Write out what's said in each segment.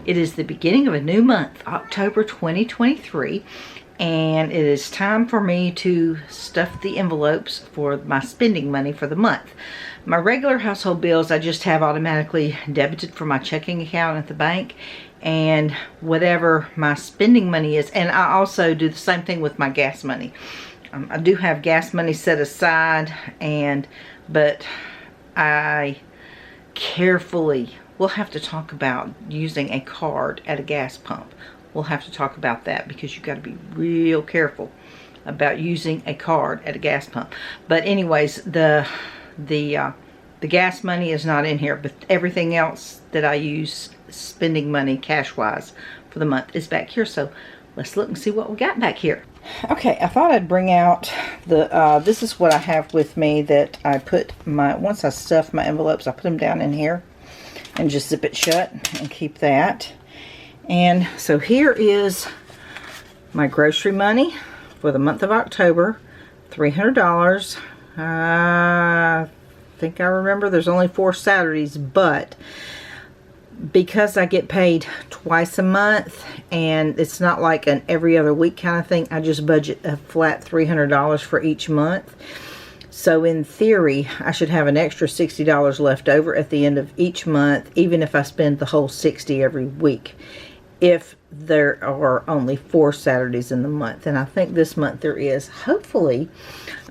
It is the beginning of a new month, October 2023, and it is time for me to stuff the envelopes for my spending money for the month. My regular household bills I just have automatically debited from my checking account at the bank, and whatever my spending money is, and I also do the same thing with my gas money. I do have gas money set aside, but I carefully, we'll have to talk about using a card at a gas pump. We'll have to talk about that because you got to be real careful about using a card at a gas pump. But anyways, the gas money is not in here, but everything else that I use spending money cash wise for the month is back here. So let's look and see what we got back here. Okay, I thought I'd bring out the this is what I have with me that I put my, once I stuff my envelopes, I put them down in here and just zip it shut and keep that. And so here is my grocery money for the month of October, $300. I think I remember there's only 4 Saturdays, but because I get paid twice a month and it's not like an every other week kind of thing, I just budget a flat $300 for each month. So in theory, I should have an extra $60 left over at the end of each month, even if I spend the whole $60 every week, if there are only 4 Saturdays in the month. And I think this month there is. Hopefully,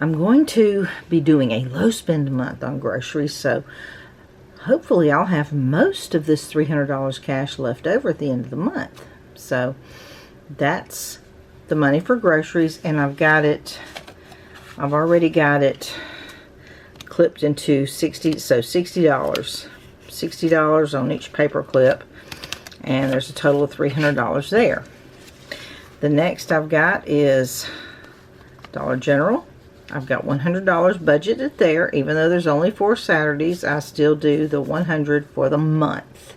I'm going to be doing a low spend month on groceries, so hopefully I'll have most of this $300 cash left over at the end of the month. So that's the money for groceries, and I've already got it clipped into 60, so $60 on each paper clip, and there's a total of $300 there. The next I've got is Dollar General. I've got $100 budgeted there. Even though there's only 4 Saturdays, I still do the $100 for the month.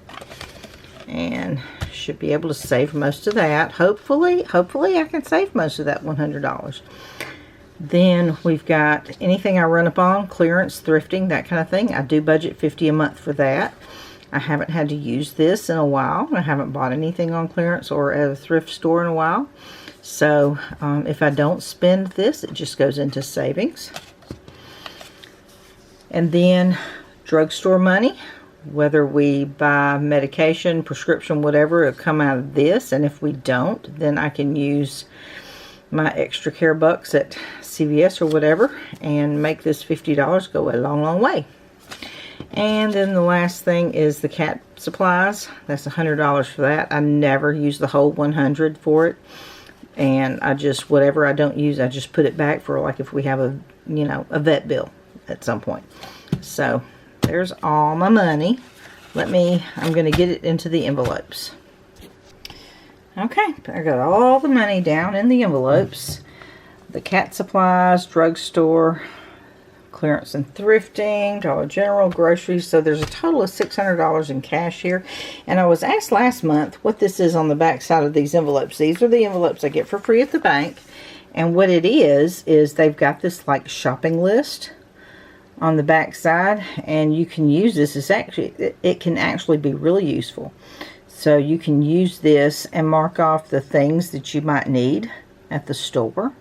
And should be able to save most of that. Hopefully I can save most of that $100. Then we've got anything I run up on, clearance, thrifting, that kind of thing. I do budget $50 a month for that. I haven't had to use this in a while. I haven't bought anything on clearance or at a thrift store in a while. So if I don't spend this, it just goes into savings. And then drugstore money, whether we buy medication, prescription, whatever, it'll come out of this. And if we don't, then I can use my extra care bucks at CVS or whatever and make this $50 go a long, long way. And then the last thing is the cat supplies. That's $100 for that. I never use the whole $100 for it. And I just, whatever I don't use, I just put it back for, like, if we have a, you know, a vet bill at some point. So there's all my money. I'm going to get it into the envelopes. Okay, I got all the money down in the envelopes. The cat supplies, drugstore, clearance and thrifting, Dollar General, groceries. So there's a total of $600 in cash here. And I was asked last month what this is on the back side of these envelopes. These are the envelopes I get for free at the bank. And what it is they've got this like shopping list on the back side, and you can use this. It can actually be really useful. So you can use this and mark off the things that you might need at the store.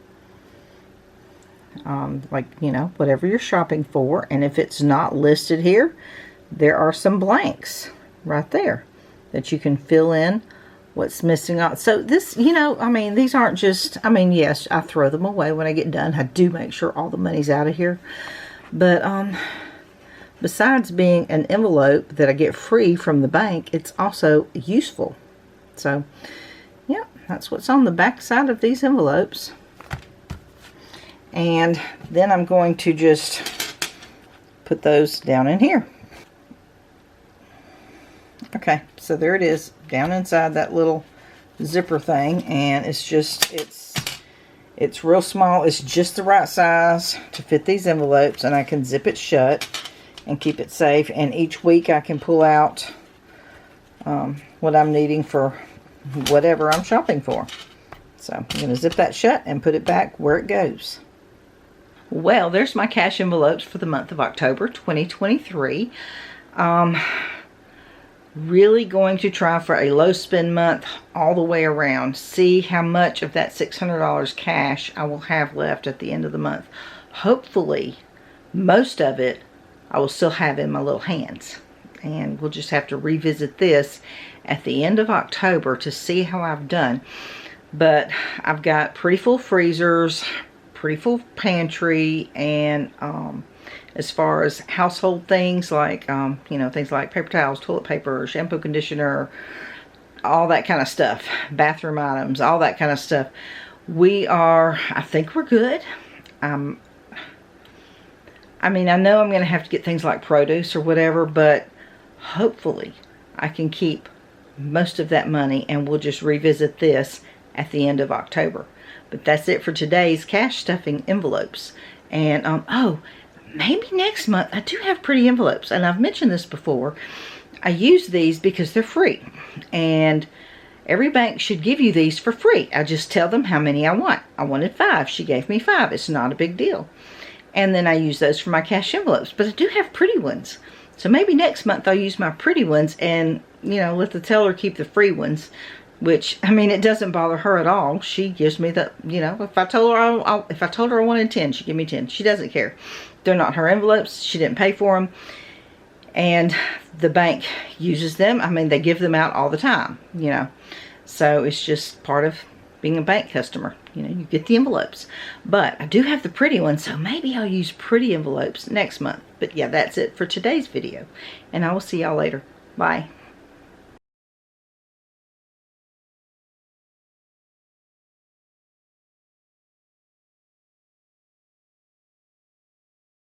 Like, you know, whatever you're shopping for. And if it's not listed here, there are some blanks right there that you can fill in what's missing out. So this, you know, I mean, these aren't just, I mean, yes, I throw them away when I get done. I do make sure all the money's out of here. But besides being an envelope that I get free from the bank, it's also useful. So, yeah, that's what's on the back side of these envelopes. And then I'm going to just put those down in here. Okay, so there it is, down inside that little zipper thing, and it's just, it's real small. It's just the right size to fit these envelopes, and I can zip it shut and keep it safe. And each week I can pull out what I'm needing for whatever I'm shopping for. So I'm going to zip that shut and put it back where it goes. Well, there's my cash envelopes for the month of October 2023. really going to try for a low spend month all the way around. See how much of that $600 cash I will have left at the end of the month. Hopefully, most of it I will still have in my little hands. And we'll just have to revisit this at the end of October to see how I've done. But I've got pretty full freezers, pretty full pantry, and as far as household things like, you know, things like paper towels, toilet paper, shampoo, conditioner, all that kind of stuff, bathroom items, all that kind of stuff, I think we're good. I mean, I know I'm going to have to get things like produce or whatever, but hopefully I can keep most of that money, and we'll just revisit this at the end of October. But that's it for today's cash stuffing envelopes. And oh, maybe next month I do have pretty envelopes, and I've mentioned this before. I use these because they're free, and every bank should give you these for free. I just tell them how many I want. I wanted 5. She gave me 5. It's not a big deal. And then I use those for my cash envelopes. But I do have pretty ones. So maybe next month I'll use my pretty ones and, you know, let the teller keep the free ones. Which, I mean, it doesn't bother her at all. She gives me the, you know, if I told her I wanted 10, she'd give me 10. She doesn't care. They're not her envelopes. She didn't pay for them. And the bank uses them. I mean, they give them out all the time, you know. So it's just part of being a bank customer. You know, you get the envelopes. But I do have the pretty ones, so maybe I'll use pretty envelopes next month. But yeah, that's it for today's video. And I will see y'all later. Bye.